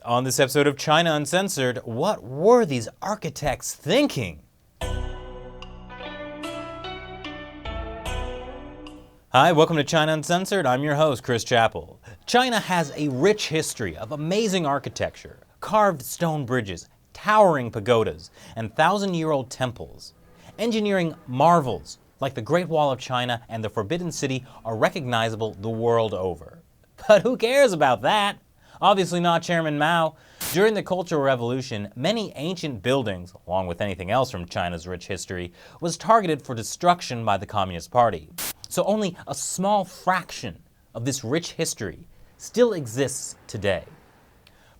On this episode of China Uncensored, what were these architects thinking? Hi, welcome to China Uncensored. I'm your host, Chris Chappell. China has a rich history of amazing architecture, carved stone bridges, towering pagodas, and thousand-year-old temples. Engineering marvels like the Great Wall of China and the Forbidden City are recognizable the world over. But who cares about that? Obviously not Chairman Mao. During the Cultural Revolution, many ancient buildings, along with anything else from China's rich history, was targeted for destruction by the Communist Party. So only a small fraction of this rich history still exists today.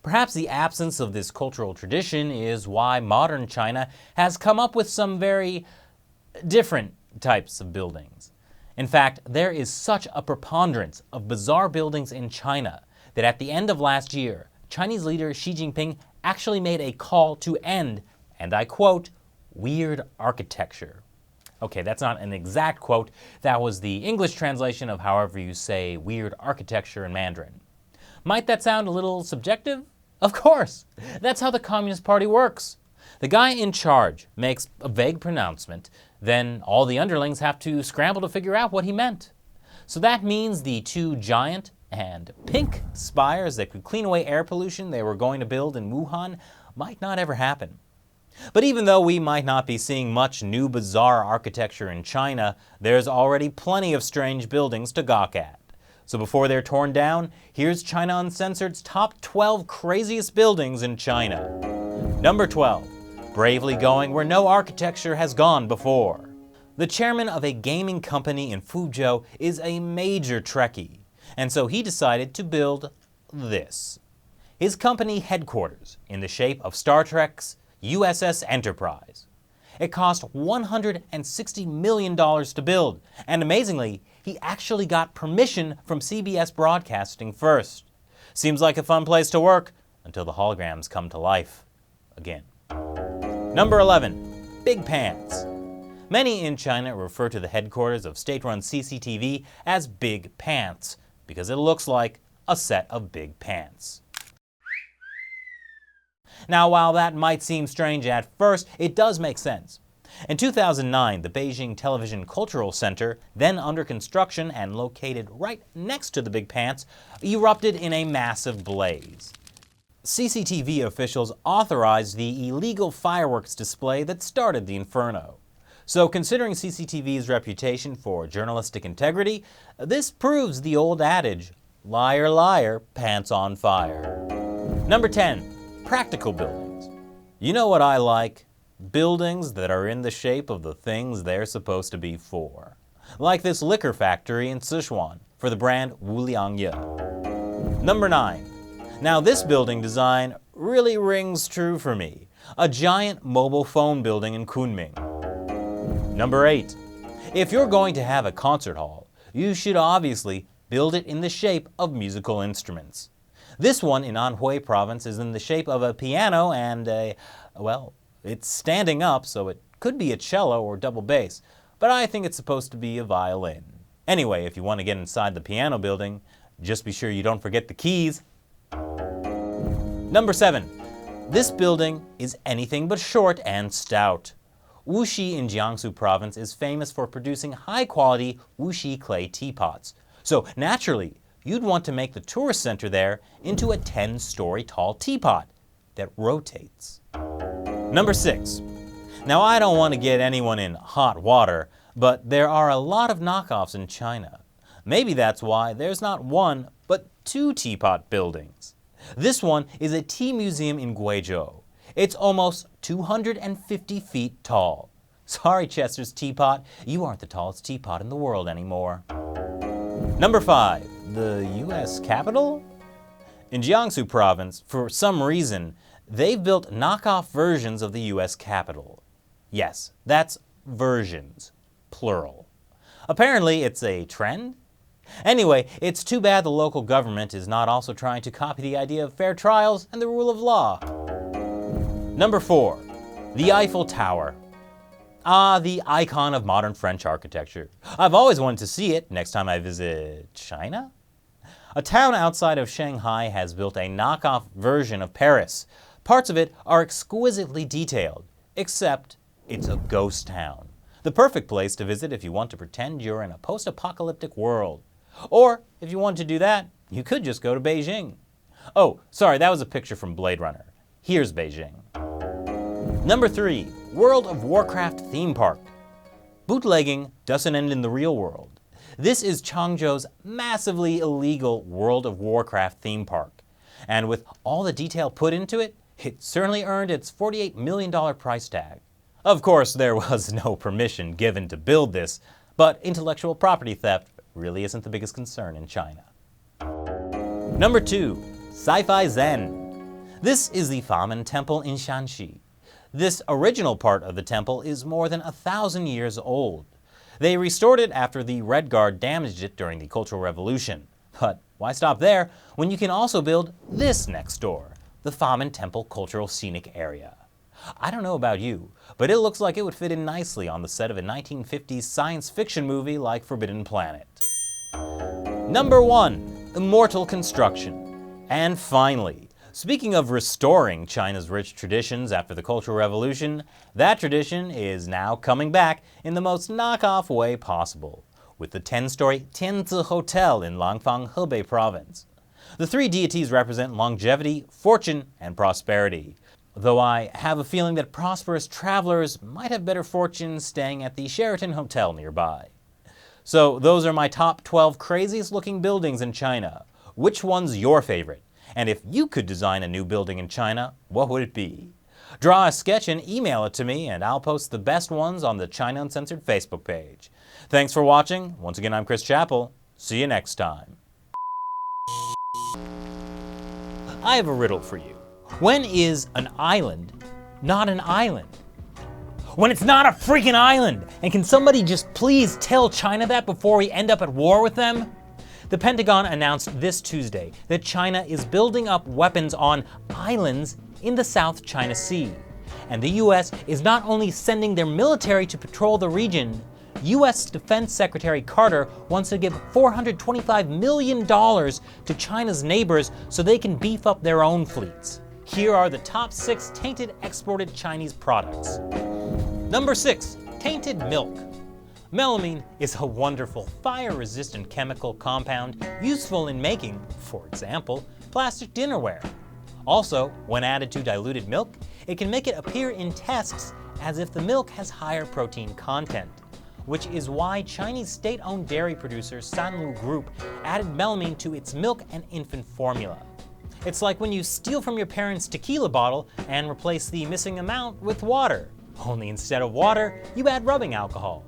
Perhaps the absence of this cultural tradition is why modern China has come up with some very different types of buildings. In fact, there is such a preponderance of bizarre buildings in China that at the end of last year, Chinese leader Xi Jinping actually made a call to end, and I quote, weird architecture. Okay, that's not an exact quote. That was the English translation of however you say weird architecture in Mandarin. Might that sound a little subjective? Of course. That's how the Communist Party works. The guy in charge makes a vague pronouncement, then all the underlings have to scramble to figure out what he meant. So that means the two giant and pink spires that could clean away air pollution they were going to build in Wuhan might not ever happen. But even though we might not be seeing much new bizarre architecture in China, there's already plenty of strange buildings to gawk at. So before they're torn down, here's China Uncensored's top 12 craziest buildings in China. Number 12, bravely going where no architecture has gone before. The chairman of a gaming company in Fuzhou is a major Trekkie, and so he decided to build this. His company headquarters in the shape of Star Trek's USS Enterprise. It cost $160 million to build, and amazingly, he actually got permission from CBS Broadcasting first. Seems like a fun place to work until the holograms come to life again. Number 11, Big Pants. Many in China refer to the headquarters of state-run CCTV as Big Pants because it looks like a set of big pants. Now, while that might seem strange at first, it does make sense. In 2009, the Beijing Television Cultural Center, then under construction and located right next to the Big Pants, erupted in a massive blaze. CCTV officials authorized the illegal fireworks display that started the inferno. So considering CCTV's reputation for journalistic integrity, this proves the old adage, liar, liar, pants on fire. Number 10. Practical buildings. You know what I like? Buildings that are in the shape of the things they're supposed to be for. Like this liquor factory in Sichuan for the brand Wuliangye. Number 9. Now this building design really rings true for me. A giant mobile phone building in Kunming. Number 8. If you're going to have a concert hall, you should obviously build it in the shape of musical instruments. This one in Anhui province is in the shape of a piano and it's standing up, so it could be a cello or double bass, but I think it's supposed to be a violin. Anyway, if you want to get inside the piano building, just be sure you don't forget the keys. Number 7. This building is anything but short and stout. Wuxi in Jiangsu province is famous for producing high-quality Wuxi clay teapots. So naturally, you'd want to make the tourist center there into a 10-story tall teapot that rotates. Number 6. Now I don't want to get anyone in hot water, but there are a lot of knockoffs in China. Maybe that's why there's not one, but 2 teapot buildings. This one is a tea museum in Guizhou. It's almost 250 feet tall. Sorry, Chester's Teapot, you aren't the tallest teapot in the world anymore. Number 5, the U.S. Capitol? In Jiangsu province, for some reason, they've built knockoff versions of the U.S. Capitol. Yes, that's versions, plural. Apparently, it's a trend? Anyway, it's too bad the local government is not also trying to copy the idea of fair trials and the rule of law. Number 4, the Eiffel Tower. Ah, the icon of modern French architecture. I've always wanted to see it next time I visit China. A town outside of Shanghai has built a knockoff version of Paris. Parts of it are exquisitely detailed, except it's a ghost town. The perfect place to visit if you want to pretend you're in a post-apocalyptic world. Or, if you want to do that, you could just go to Beijing. Oh, sorry, that was a picture from Blade Runner. Here's Beijing. Number 3. World of Warcraft Theme Park. Bootlegging doesn't end in the real world. This is Changzhou's massively illegal World of Warcraft theme park. And with all the detail put into it, it certainly earned its $48 million price tag. Of course, there was no permission given to build this, but intellectual property theft really isn't the biggest concern in China. Number 2. Sci-Fi Zen. This is the Famen Temple in Shanxi. This original part of the temple is more than 1,000 years old. They restored it after the Red Guard damaged it during the Cultural Revolution. But why stop there when you can also build this next door, the Famen Temple Cultural Scenic Area. I don't know about you, but it looks like it would fit in nicely on the set of a 1950s science fiction movie like Forbidden Planet. Number 1. Immortal Construction. And finally, speaking of restoring China's rich traditions after the Cultural Revolution, that tradition is now coming back in the most knockoff way possible, with the 10-story Tianzi Hotel in Langfang, Hebei Province. The 3 deities represent longevity, fortune, and prosperity, though I have a feeling that prosperous travelers might have better fortune staying at the Sheraton Hotel nearby. So those are my top 12 craziest looking buildings in China. Which one's your favorite? And if you could design a new building in China, what would it be? Draw a sketch and email it to me, and I'll post the best ones on the China Uncensored Facebook page. Thanks for watching. Once again, I'm Chris Chappell. See you next time. I have a riddle for you. When is an island not an island? When it's not a freaking island! And can somebody just please tell China that before we end up at war with them? The Pentagon announced this Tuesday that China is building up weapons on islands in the South China Sea. And the US is not only sending their military to patrol the region, US Defense Secretary Carter wants to give $425 million to China's neighbors so they can beef up their own fleets. Here are the top 6 tainted exported Chinese products. Number 6. Tainted milk. Melamine is a wonderful fire-resistant chemical compound useful in making, for example, plastic dinnerware. Also, when added to diluted milk, it can make it appear in tests as if the milk has higher protein content, which is why Chinese state-owned dairy producer Sanlu Group added melamine to its milk and infant formula. It's like when you steal from your parents' tequila bottle and replace the missing amount with water. Only instead of water, you add rubbing alcohol.